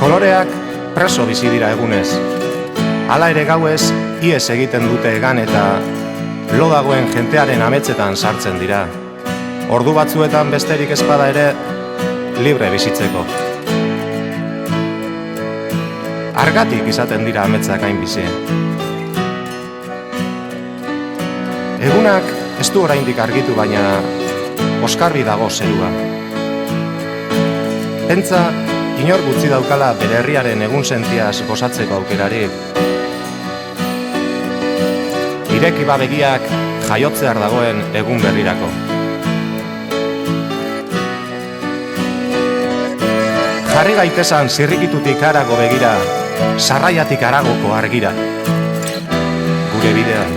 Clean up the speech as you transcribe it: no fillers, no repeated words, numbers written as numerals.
Koloreak preso bizi dira egunez. Hala ere gauez, ies egiten dute egan eta lo dagoen jentearen ametsetan sartzen dira. Ordu batzuetan besterik ezpada ere, libre bizitzeko. Argatik izaten dira ametsak hain bizi. Egunak ez du oraindik argitu, baina oskarbi dago zerua. Pentsa, inor gutxi daukala bere herriaren egun sentiaz gozatzeko aukerarik. Ireki babegiak jaiotzear dagoen egun berrirako. Jarri gaitesan zirrikitutik harago begira, sarraiatik haragoko argira. Gure bidean.